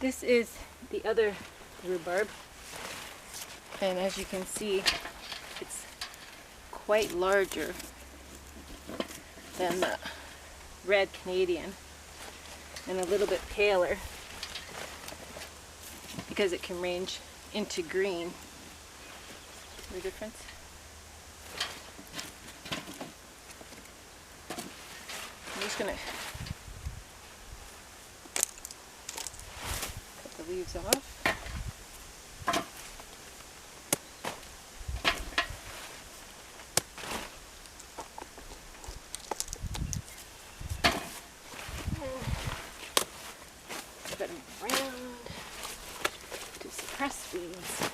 This is the other rhubarb, and as you can see, it's quite larger than the red Canadian and a little bit paler because it can range into green. See the difference? I'm just going to cut the leaves off. Put them around to suppress weeds.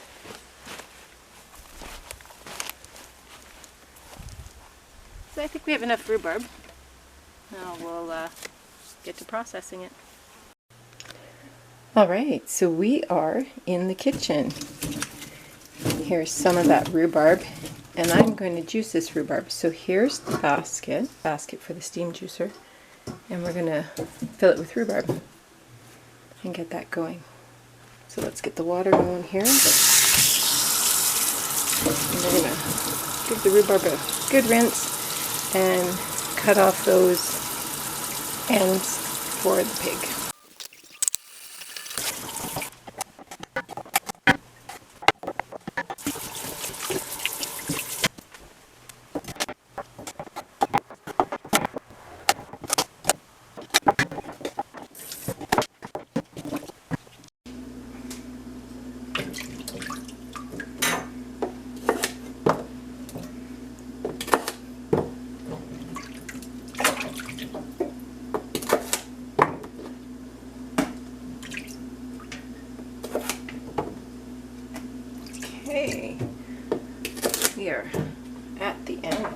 So I think we have enough rhubarb. Now we'll get to processing it. Alright, so we are in the kitchen. Here's some of that rhubarb, and I'm going to juice this rhubarb. So here's the basket for the steam juicer, and we're going to fill it with rhubarb and get that going. So let's get the water going here. And we're going to give the rhubarb a good rinse and cut off those ends for the pig. Okay, we are at the end.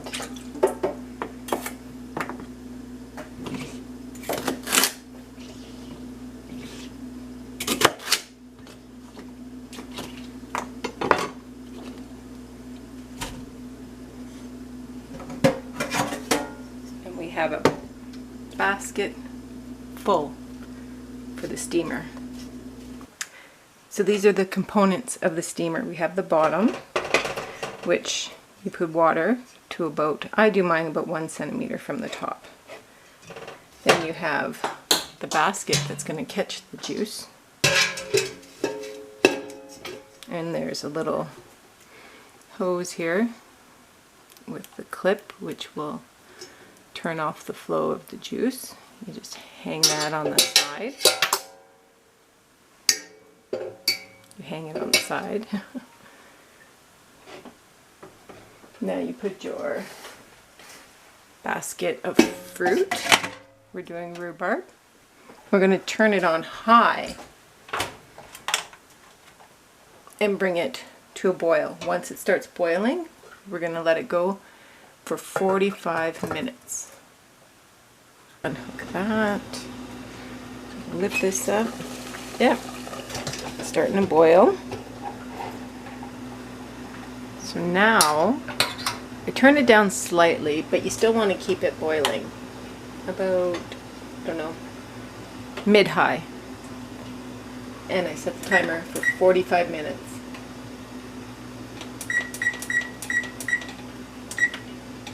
And we have a basket full for the steamer. So these are the components of the steamer. We have the bottom, which you put water to about, I do mine about 1 centimeter from the top. Then you have the basket that's going to catch the juice. And there's a little hose here with the clip, which will turn off the flow of the juice. You just hang that on the side. You hang it on the side. Now you put your basket of fruit. We're doing rhubarb. We're going to turn it on high and bring it to a boil. Once it starts boiling, we're going to let it go for 45 minutes. Unhook that. Lift this up. Yep. Starting to boil. So now I turn it down slightly, but you still want to keep it boiling about, I don't know, mid-high. And I set the timer for 45 minutes.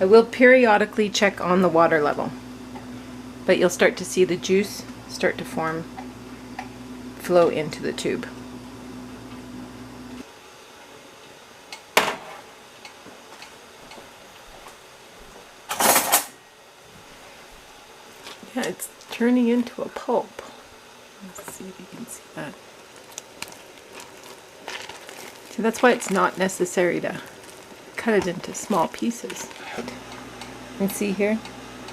I will periodically check on the water level, but you'll start to see the juice start to flow into the tube. Yeah, it's turning into a pulp. Let's see if you can see that. So that's why it's not necessary to cut it into small pieces. And see here,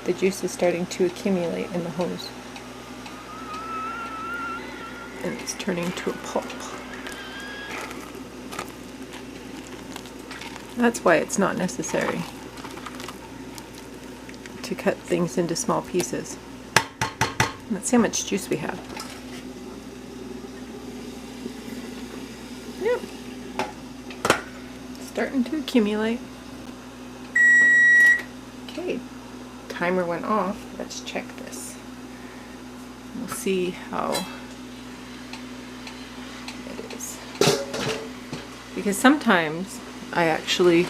the juice is starting to accumulate in the hose. And it's turning to a pulp. That's why it's not necessary to cut things into small pieces. Let's see how much juice we have. Yep. Starting to accumulate. Okay, timer went off. Let's check this. We'll see how because sometimes I actually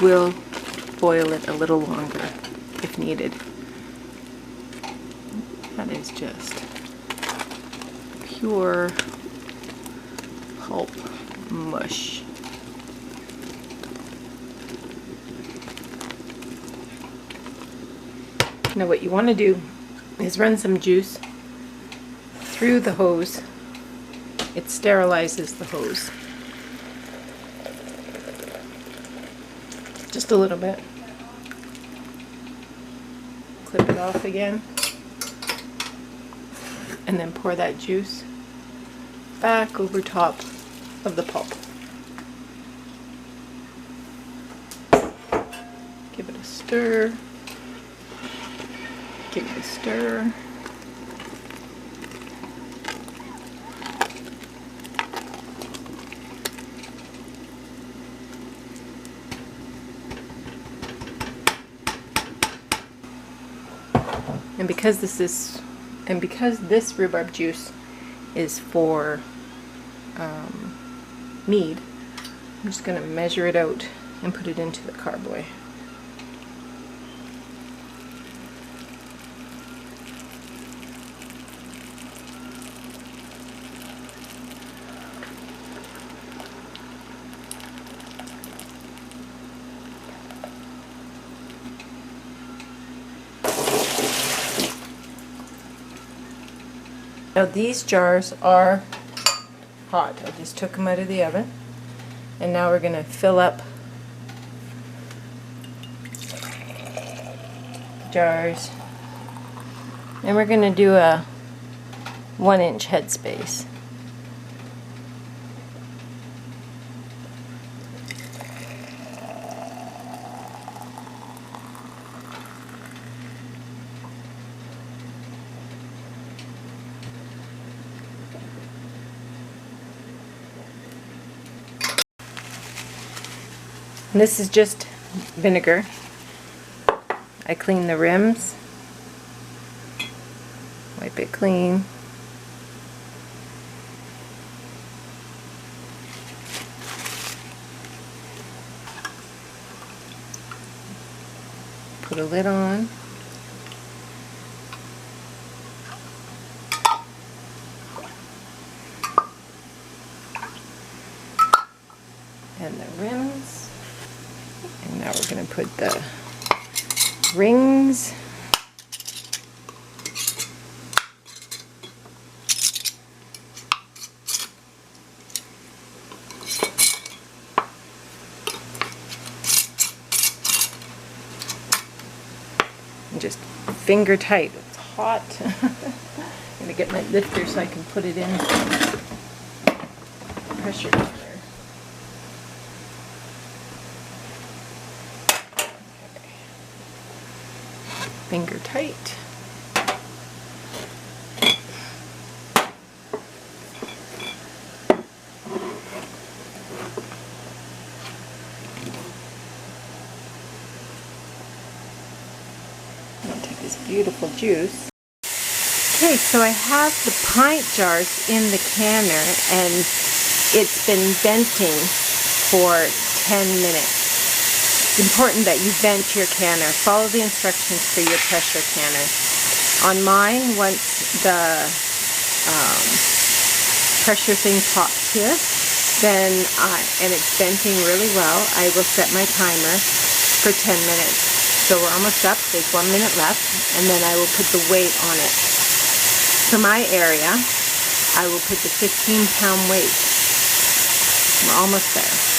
will boil it a little longer if needed. That is just pure pulp mush. Now what you want to do is run some juice through the hose. It sterilizes the hose. Just a little bit. Clip it off again. And then pour that juice back over top of the pulp. Give it a stir. Give it a stir. And because this rhubarb juice is for mead, I'm just going to measure it out and put it into the carboy. Now these jars are hot. I just took them out of the oven. And now we're going to fill up the jars. And we're going to do a 1-inch headspace. And this is just vinegar. I clean the rims, wipe it clean. Put a lid on. And the rims. And now we're going to put the rings. And just finger tight. It's hot. I'm going to get my lifter so I can put it in. Pressure cooker. Finger tight. I'll take this beautiful juice. Okay, so I have the pint jars in the canner and it's been venting for 10 minutes. It's important that you vent your canner. Follow the instructions for your pressure canner. On mine, once the pressure thing pops here, then and it's venting really well, I will set my timer for 10 minutes. So we're almost up. There's 1 minute left, and then I will put the weight on it. For my area, I will put the 15-pound weight. We're almost there.